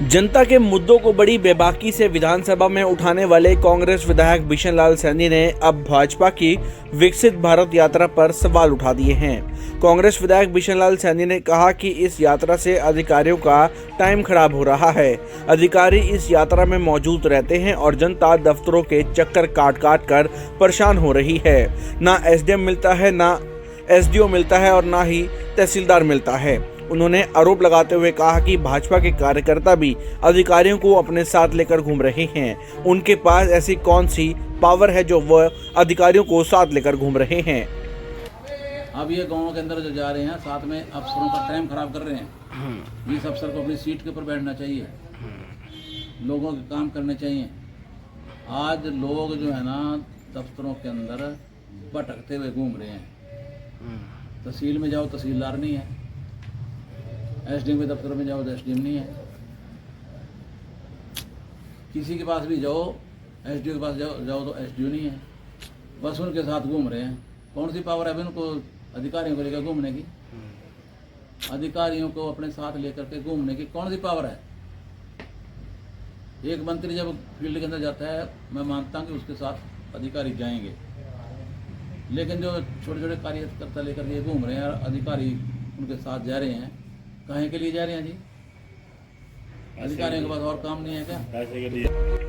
जनता के मुद्दों को बड़ी बेबाकी से विधानसभा में उठाने वाले कांग्रेस विधायक बिशन लाल सैनी ने अब भाजपा की विकसित भारत यात्रा पर सवाल उठा दिए हैं। कांग्रेस विधायक बिशन लाल सैनी ने कहा कि इस यात्रा से अधिकारियों का टाइम खराब हो रहा है। अधिकारी इस यात्रा में मौजूद रहते हैं और जनता दफ्तरों के चक्कर काट कर परेशान हो रही है। ना एसडीएम मिलता है, ना एसडीओ मिलता है और ना ही तहसीलदार मिलता है। उन्होंने आरोप लगाते हुए कहा कि भाजपा के कार्यकर्ता भी अधिकारियों को अपने साथ लेकर घूम रहे हैं। उनके पास ऐसी कौन सी पावर है जो वह अधिकारियों को साथ लेकर घूम रहे हैं। अब ये गाँव के अंदर जो जा रहे हैं साथ में अफसरों का टाइम खराब कर रहे हैं। इस अफसर को अपनी सीट के ऊपर बैठना चाहिए, लोगों के काम करने चाहिए। आज लोग जो है ना दफ्तरों के अंदर भटकते हुए घूम रहे हैं। तहसील में जाओ तहसीलदार नहीं है, एसडीएम के दफ्तर में जाओ तो एसडीएम नहीं है, किसी के पास भी जाओ एसडीओ के पास जाओ तो एसडीओ नहीं है। बस उनके साथ घूम रहे हैं। कौन सी पावर है अभी उनको अधिकारियों को लेकर घूमने की? अधिकारियों को अपने साथ लेकर के घूमने की कौन सी पावर है? एक मंत्री जब फील्ड के अंदर जाता है, मैं मानता हूँ कि उसके साथ अधिकारी जाएंगे, लेकिन जो छोटे छोटे कार्यकर्ता लेकर के घूम रहे हैं और अधिकारी उनके साथ जा रहे हैं, काहे के लिए जा रहे हैं जी? अधिकारियों के पास और काम नहीं है क्या? पैसे के लिए।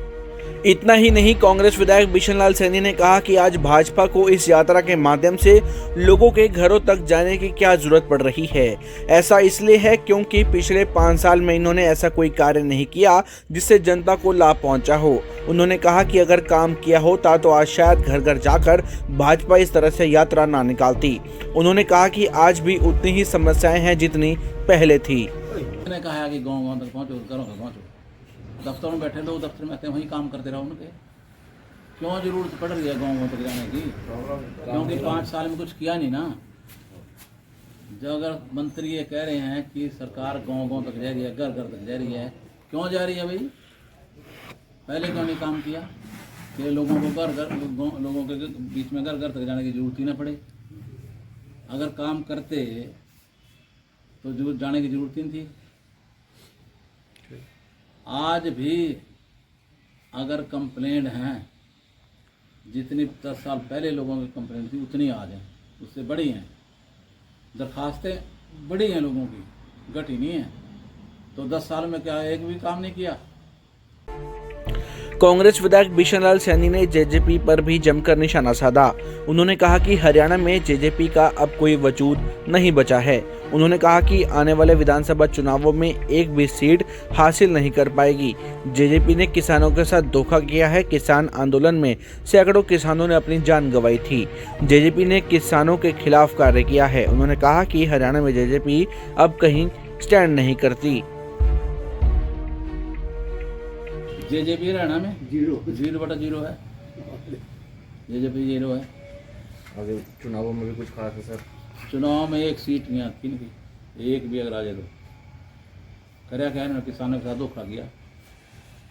इतना ही नहीं, कांग्रेस विधायक बिशन लाल सैनी ने कहा कि आज भाजपा को इस यात्रा के माध्यम से लोगों के घरों तक जाने की क्या जरूरत पड़ रही है। ऐसा इसलिए है क्योंकि पिछले 5 साल में इन्होंने ऐसा कोई कार्य नहीं किया जिससे जनता को लाभ पहुंचा हो। उन्होंने कहा कि अगर काम किया होता तो आज शायद घर घर जाकर भाजपा इस तरह से यात्रा ना निकालती। उन्होंने कहा कि आज भी उतनी ही समस्याएं हैं जितनी पहले थी। मैंने कहा कि गाँव तक पहुँचो, घरों तक पहुँचो। दफ्तर में बैठे लोग दफ्तर में आते हैं, वहीं काम करते रहो। उनके क्यों जरूरत पड़ रही है गाँव तक जाने की? क्योंकि 5 साल में कुछ किया नहीं ना। जो अगर मंत्री ये कह रहे हैं कि सरकार गाँव तक जा रही है, घर घर तक जा रही है, क्यों जा रही है भाई? पहले क्यों नहीं काम किया कि लोगों को लोगों के बीच में घर घर तक जाने की जरूरत ही ना पड़े? अगर काम करते तो जरूरत जाने की जरूरत ही नहीं थी। आज भी अगर कंप्लेंट हैं, जितनी 10 साल पहले लोगों की कंप्लेंट थी उतनी आज हैं, उससे बड़ी हैं। दरखास्तें बड़ी हैं लोगों की, घटी नहीं है। तो 10 साल में क्या एक भी काम नहीं किया? कांग्रेस विधायक बिशन लाल सैनी ने जेजेपी पर भी जमकर निशाना साधा। उन्होंने कहा कि हरियाणा में जेजेपी का अब कोई वजूद नहीं बचा है। उन्होंने कहा कि आने वाले विधानसभा चुनावों में एक भी सीट हासिल नहीं कर पाएगी। जेजेपी ने किसानों के साथ धोखा किया है। किसान आंदोलन में सैकड़ों किसानों ने अपनी जान गंवाई थी। जेजेपी ने किसानों के खिलाफ कार्य किया है। उन्होंने कहा कि हरियाणा में जेजेपी अब कहीं स्टैंड नहीं करती। जेजेपी हरियाणा में 0/0 है। जेजेपी 0 है। अभी चुनावों में भी कुछ खास है सर? चुनाव में एक सीट नहीं आती इनकी, एक भी अगर आ जाए तो क्या कहना, किसानों के साथ धोखा किया।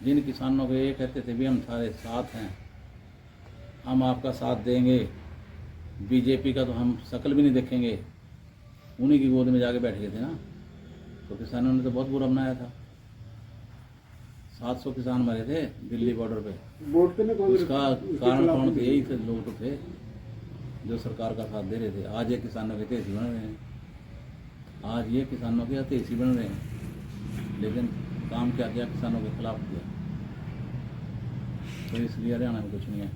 जिन किसानों को ये कहते थे भी हम सारे साथ हैं, हम आपका साथ देंगे, बीजेपी का तो हम शक्ल भी नहीं देखेंगे, उन्हीं की गोद में जाके बैठ गए थे ना। तो किसानों ने तो बहुत बुरा बनाया था। 700 किसान मरे थे दिल्ली बॉर्डर पे। उसका कारण कौन थे? यही थे लोग तो थे जो सरकार का साथ दे रहे थे। आज ये किसानों के तेजी बन रहे हैं, आज ये किसानों के तेजी बन रहे हैं, लेकिन काम क्या किया? किसानों के खिलाफ किया। तो इसलिए हरियाणा में कुछ नहीं है।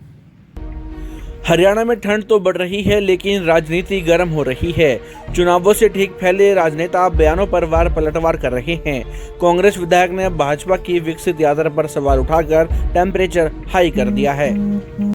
हरियाणा में ठंड तो बढ़ रही है लेकिन राजनीति गर्म हो रही है। चुनावों से ठीक पहले राजनेता बयानों पर वार पलटवार कर रहे हैं। कांग्रेस विधायक ने भाजपा की विकसित यात्रा पर सवाल उठाकर टेम्परेचर हाई कर दिया है।